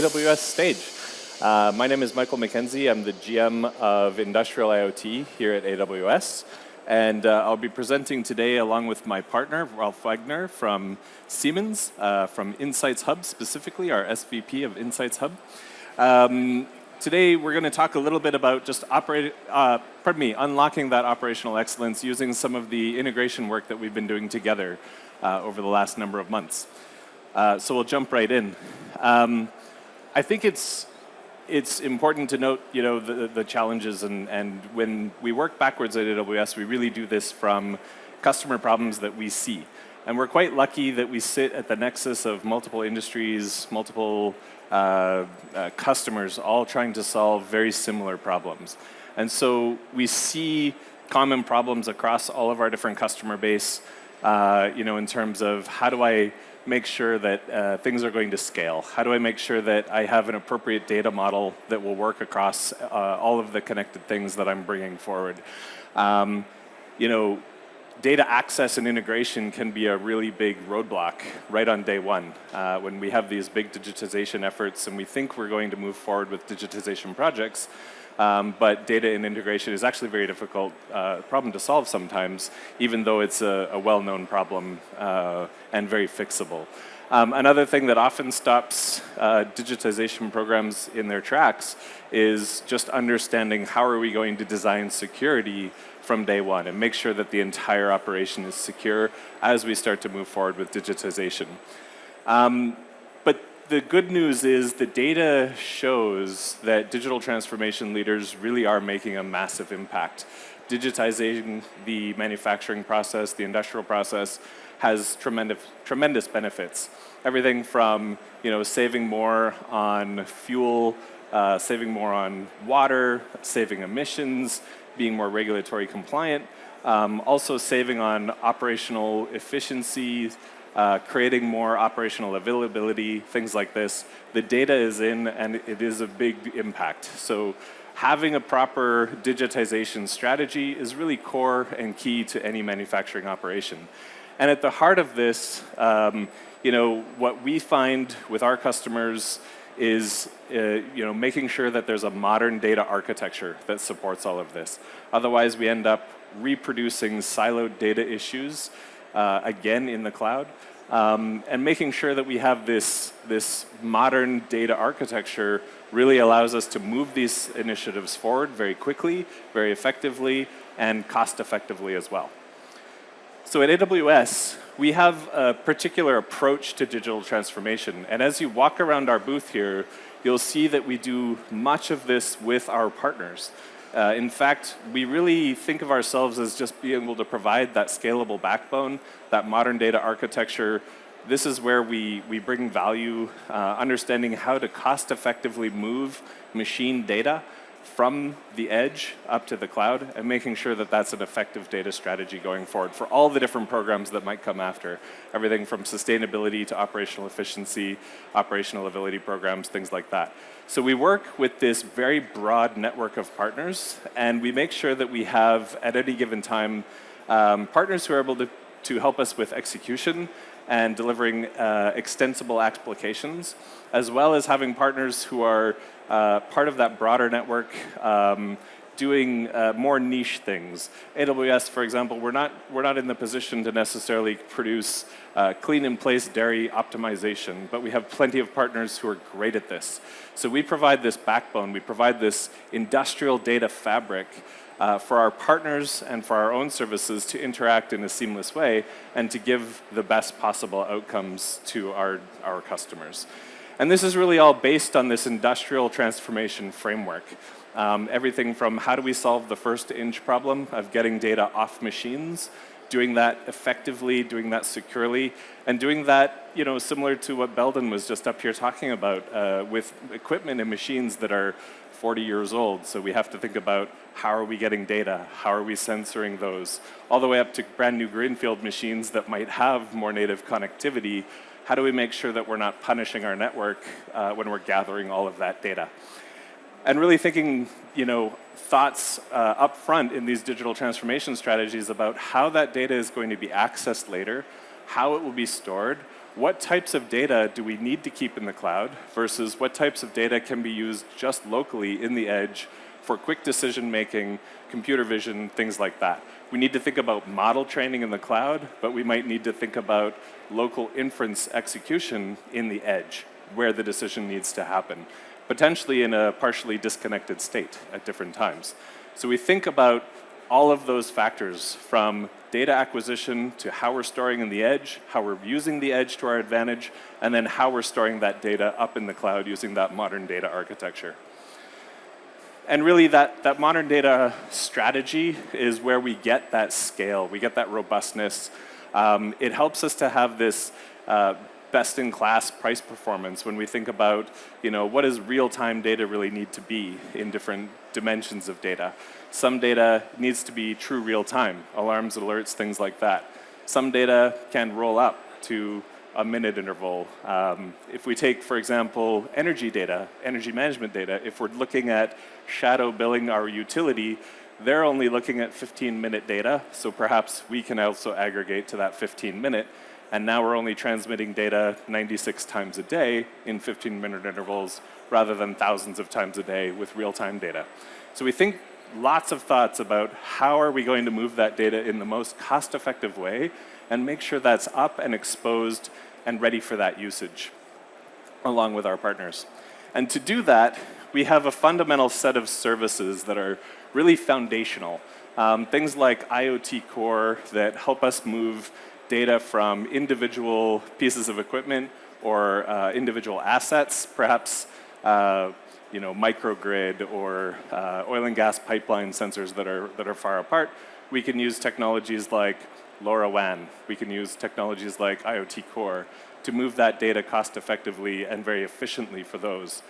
AWS stage. My name is Michael McKenzie. I'm the GM of Industrial IoT here at AWS. And I'll be presenting today along with my partner, Ralph Wagner from Siemens, from Insights Hub specifically, our SVP of Insights Hub. Today we're going to talk a little bit about just unlocking that operational excellence using some of the integration work that we've been doing together over the last number of months. So we'll jump right in. I think it's important to note, the challenges, and when we work backwards at AWS, we really do this from customer problems that we see. And we're quite lucky that we sit at the nexus of multiple industries, multiple customers, all trying to solve very similar problems. And so we see common problems across all of our different customer base, in terms of how do I make sure that things are going to scale? How do I make sure that I have an appropriate data model that will work across all of the connected things that I'm bringing forward? Data access and integration can be a really big roadblock right on day one when we have these big digitization efforts and we think we're going to move forward with digitization projects. But data and integration is actually a very difficult problem to solve sometimes, even though it's a well-known problem and very fixable. Another thing that often stops digitization programs in their tracks is just understanding how are we going to design security from day one and make sure that the entire operation is secure as we start to move forward with digitization. But the good news is the data shows that digital transformation leaders really are making a massive impact. Digitizing the manufacturing process, the industrial process, has tremendous benefits. Everything from saving more on fuel, saving more on water, saving emissions, being more regulatory compliant, also saving on operational efficiency, creating more operational availability, things like this. The data is in and it is a big impact. So having a proper digitization strategy is really core and key to any manufacturing operation. And at the heart of this, what we find with our customers is making sure that there's a modern data architecture that supports all of this. Otherwise, we end up reproducing siloed data issues again in the cloud, and making sure that we have this modern data architecture really allows us to move these initiatives forward very quickly, very effectively, and cost effectively as well. So at AWS, we have a particular approach to digital transformation. And as you walk around our booth here, you'll see that we do much of this with our partners. In fact, we really think of ourselves as just being able to provide that scalable backbone, that modern data architecture. This is where we bring value, understanding how to cost effectively move machine data from the edge up to the cloud, and making sure that that's an effective data strategy going forward for all the different programs that might come after. Everything from sustainability to operational efficiency, operational ability programs, things like that. So we work with this very broad network of partners, and we make sure that we have, at any given time, partners who are able to help us with execution and delivering extensible applications, as well as having partners who are part of that broader network doing more niche things. AWS, for example, we're not in the position to necessarily produce clean-in-place dairy optimization, but we have plenty of partners who are great at this. So we provide this backbone, we provide this industrial data fabric for our partners and for our own services to interact in a seamless way and to give the best possible outcomes to our customers. And this is really all based on this industrial transformation framework. Everything from how do we solve the first inch problem of getting data off machines, doing that effectively, doing that securely, and doing that similar to what Belden was just up here talking about with equipment and machines that are 40 years old. So we have to think about how are we getting data, how are we censoring those, all the way up to brand new greenfield machines that might have more native connectivity. How do we make sure that we're not punishing our network when we're gathering all of that data? And really thinking, thoughts up front in these digital transformation strategies about how that data is going to be accessed later, how it will be stored, what types of data do we need to keep in the cloud versus what types of data can be used just locally in the edge for quick decision making, computer vision, things like that. We need to think about model training in the cloud, but we might need to think about local inference execution in the edge, where the decision needs to happen, potentially in a partially disconnected state at different times. So we think about all of those factors, from data acquisition to how we're storing in the edge, how we're using the edge to our advantage, and then how we're storing that data up in the cloud using that modern data architecture. And really, that modern data strategy is where we get that scale, we get that robustness. It helps us to have this best-in-class price performance when we think about, what does real-time data really need to be in different dimensions of data. Some data needs to be true real-time, alarms, alerts, things like that. Some data can roll up to a minute interval. If we take, for example, energy data, energy management data, if we're looking at shadow billing our utility, they're only looking at 15-minute data, so perhaps we can also aggregate to that 15-minute, and now we're only transmitting data 96 times a day in 15-minute intervals rather than thousands of times a day with real-time data. So we think lots of thoughts about how are we going to move that data in the most cost-effective way and make sure that's up and exposed and ready for that usage, along with our partners. And to do that, we have a fundamental set of services that are really foundational. Things like IoT Core that help us move data from individual pieces of equipment or individual assets, perhaps microgrid or oil and gas pipeline sensors that are far apart. We can use technologies like LoRaWAN. We can use technologies like IoT Core to move that data cost effectively and very efficiently for those.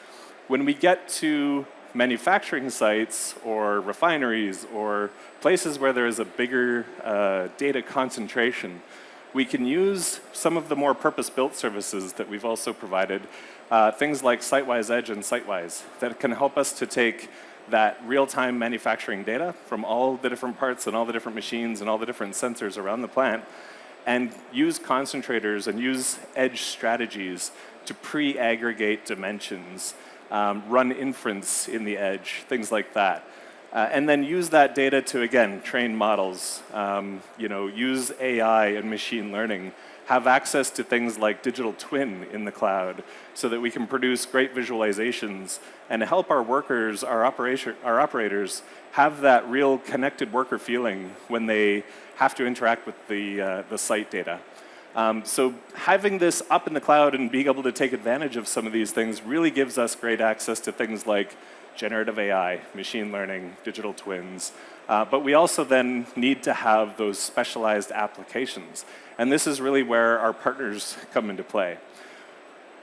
When we get to manufacturing sites or refineries or places where there is a bigger data concentration, we can use some of the more purpose-built services that we've also provided, things like Sitewise Edge and Sitewise, that can help us to take that real-time manufacturing data from all the different parts and all the different machines and all the different sensors around the plant and use concentrators and use edge strategies to pre-aggregate dimensions, run inference in the edge, things like that. And then use that data to, again, train models, use AI and machine learning, have access to things like digital twin in the cloud so that we can produce great visualizations and help our workers, our operators, have that real connected worker feeling when they have to interact with the site data. So having this up in the cloud and being able to take advantage of some of these things really gives us great access to things like generative AI, machine learning, digital twins. But we also then need to have those specialized applications. And this is really where our partners come into play.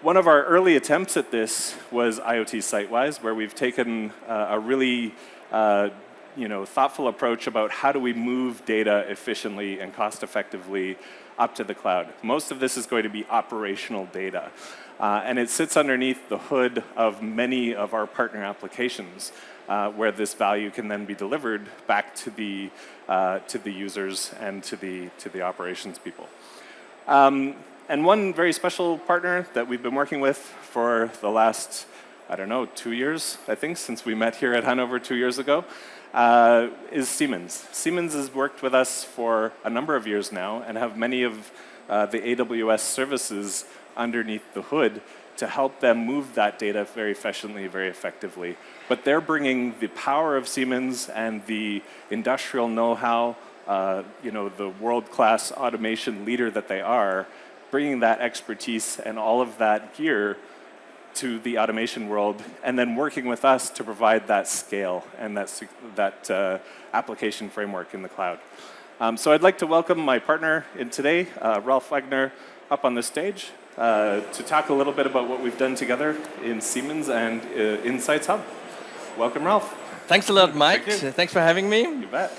One of our early attempts at this was IoT Sitewise, where we've taken a really thoughtful approach about how do we move data efficiently and cost effectively up to the cloud. Most of this is going to be operational data. And it sits underneath the hood of many of our partner applications where this value can then be delivered back to the users and to the operations people. And one very special partner that we've been working with for the last, 2 years, I think, since we met here at Hannover 2 years ago, is Siemens. Siemens has worked with us for a number of years now and have many of the AWS services underneath the hood to help them move that data very efficiently, very effectively. But they're bringing the power of Siemens and the industrial know-how, the world-class automation leader that they are, bringing that expertise and all of that gear to the automation world, and then working with us to provide that scale and that application framework in the cloud. So I'd like to welcome my partner in today, Ralph Wagner, up on the stage to talk a little bit about what we've done together in Siemens and Insights Hub. Welcome, Ralph. Thanks a lot, Mike. Thanks for having me. You bet.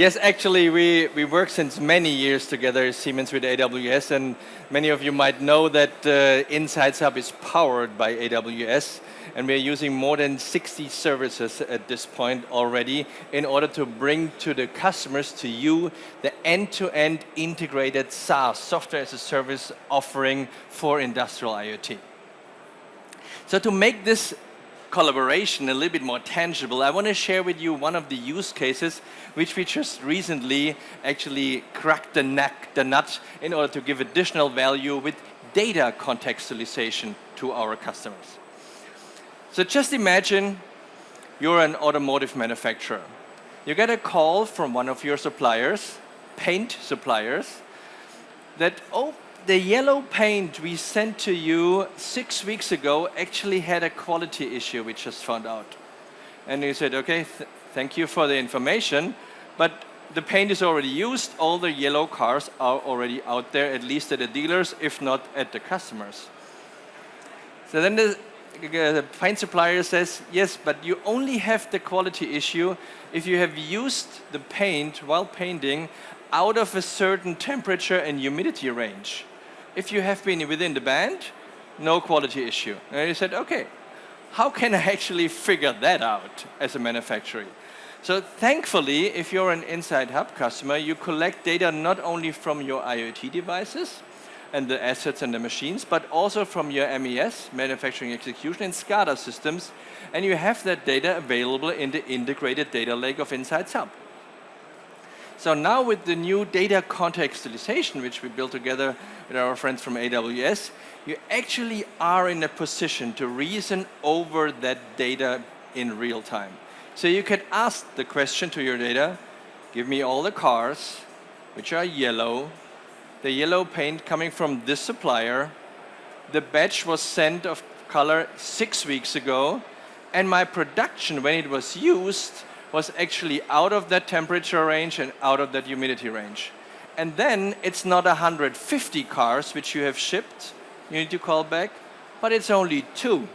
Yes, actually, we work since many years together, Siemens with AWS, and many of you might know that Insights Hub is powered by AWS, and we're using more than 60 services at this point already in order to bring to the customers, to you, the end-to-end integrated SaaS, software as a service offering for industrial IoT. So to make this collaboration a little bit more tangible, I want to share with you one of the use cases which we just recently actually cracked the nut in order to give additional value with data contextualization to our customers. So just imagine you're an automotive manufacturer. You get a call from one of your suppliers, paint suppliers, that, oh, the yellow paint we sent to you 6 weeks ago actually had a quality issue we just found out. And you said, okay, thank you for the information, but the paint is already used, all the yellow cars are already out there, at least at the dealers, if not at the customers. So then the paint supplier says, yes, but you only have the quality issue if you have used the paint while painting out of a certain temperature and humidity range. If you have been within the band, no quality issue. And you said, okay, how can I actually figure that out as a manufacturer? So thankfully, if you're an Insight Hub customer, you collect data not only from your IoT devices and the assets and the machines, but also from your MES, manufacturing execution, and SCADA systems, and you have that data available in the integrated data lake of Insight Hub. So now with the new data contextualization, which we built together with our friends from AWS, you actually are in a position to reason over that data in real time. So you can ask the question to your data, give me all the cars which are yellow, the yellow paint coming from this supplier, the batch was sent of color 6 weeks ago, and my production when it was used was actually out of that temperature range and out of that humidity range. And then it's not 150 cars which you have shipped, you need to call back, but it's only 2.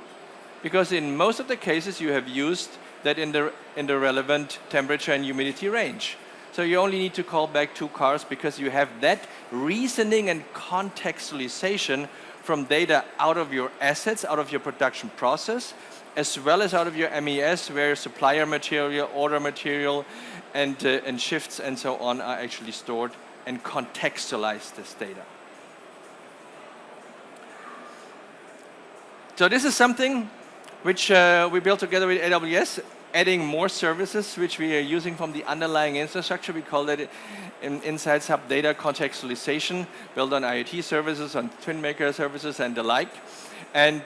Because in most of the cases you have used that in the relevant temperature and humidity range. So you only need to call back 2 cars because you have that reasoning and contextualization from data out of your assets, out of your production process, as well as out of your MES, where supplier material, order material, and shifts and so on are actually stored, and contextualize this data. So this is something which we built together with AWS, adding more services which we are using from the underlying infrastructure. We call that in Insights Hub data contextualization, built on IoT services, on TwinMaker services, and the like. And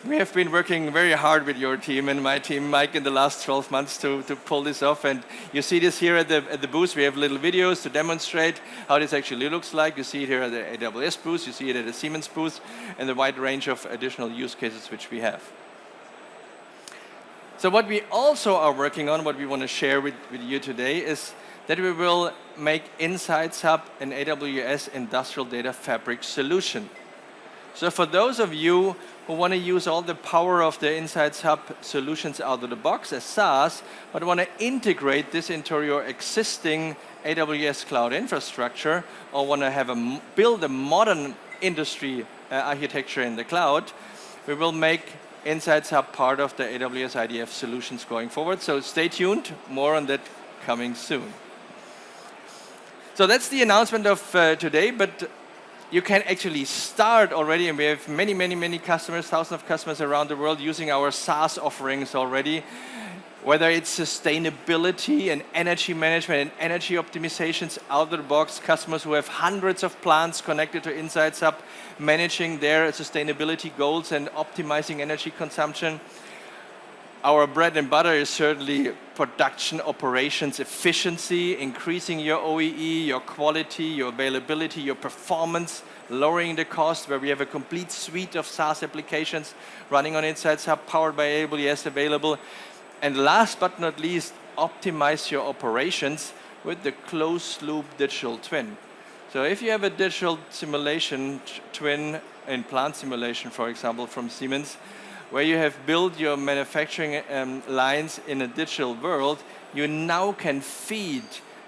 we have been working very hard with your team and my team, Mike, in the last 12 months to pull this off. And you see this here at the booth. We have little videos to demonstrate how this actually looks like. You see it here at the AWS booth. You see it at the Siemens booth, and the wide range of additional use cases which we have. So what we also are working on, what we want to share with you today, is that we will make Insights Hub an AWS Industrial Data Fabric solution. So for those of you who want to use all the power of the Insights Hub solutions out of the box as SaaS, but want to integrate this into your existing AWS cloud infrastructure, or want to build a modern industry architecture in the cloud, we will make Insights Hub part of the AWS IDF solutions going forward. So stay tuned, more on that coming soon. So that's the announcement of today, but you can actually start already, and we have many customers, thousands of customers around the world using our SaaS offerings already, whether it's sustainability and energy management and energy optimizations out of the box, customers who have hundreds of plants connected to Insights Hub, managing their sustainability goals and optimizing energy consumption. Our bread and butter is certainly production operations efficiency, increasing your OEE, your quality, your availability, your performance, lowering the cost, where we have a complete suite of SaaS applications running on Insights Hub, powered by AWS available. And last but not least, optimize your operations with the closed-loop digital twin. So if you have a digital simulation twin in plant simulation, for example, from Siemens, where you have built your manufacturing lines in a digital world, you now can feed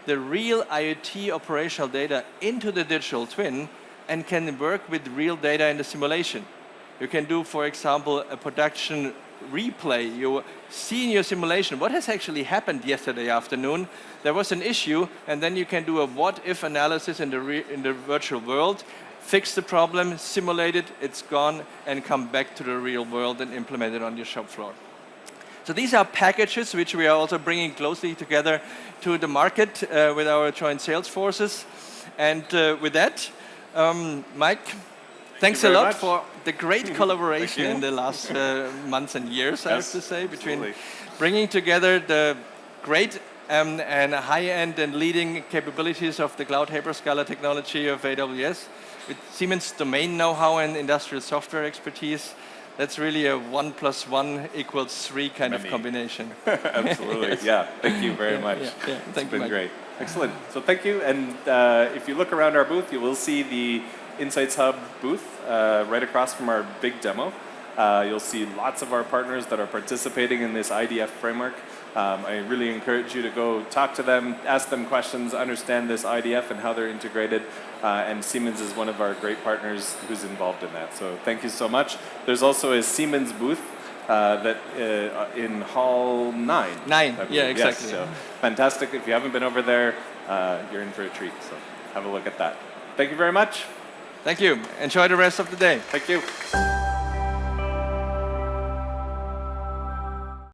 the real IoT operational data into the digital twin and can work with real data in the simulation. You can do, for example, a production replay. You see in your simulation what has actually happened yesterday afternoon. There was an issue, and then you can do a what-if analysis in the virtual world, fix the problem, simulate it, it's gone, and come back to the real world and implement it on your shop floor. So these are packages which we are also bringing closely together to the market with our joint sales forces. And with that, Mike, thanks a lot for the great collaboration in the last months and years, I have to say, between bringing together the great and high-end and leading capabilities of the cloud hyperscaler technology of AWS with Siemens domain know-how and industrial software expertise. That's really a 1 + 1 = 3 kind of combination. Absolutely, Yes. yeah. Thank you very much. Thank It's been you, great. Excellent. So thank you. And if you look around our booth, you will see the Insights Hub booth right across from our big demo. You'll see lots of our partners that are participating in this IDF framework. I really encourage you to go talk to them, ask them questions, understand this IDF and how they're integrated. And Siemens is one of our great partners who's involved in that. So thank you so much. There's also a Siemens booth that in Hall 9. 9, yeah, exactly. Yes, so fantastic. If you haven't been over there, you're in for a treat. So have a look at that. Thank you very much. Thank you. Enjoy the rest of the day. Thank you.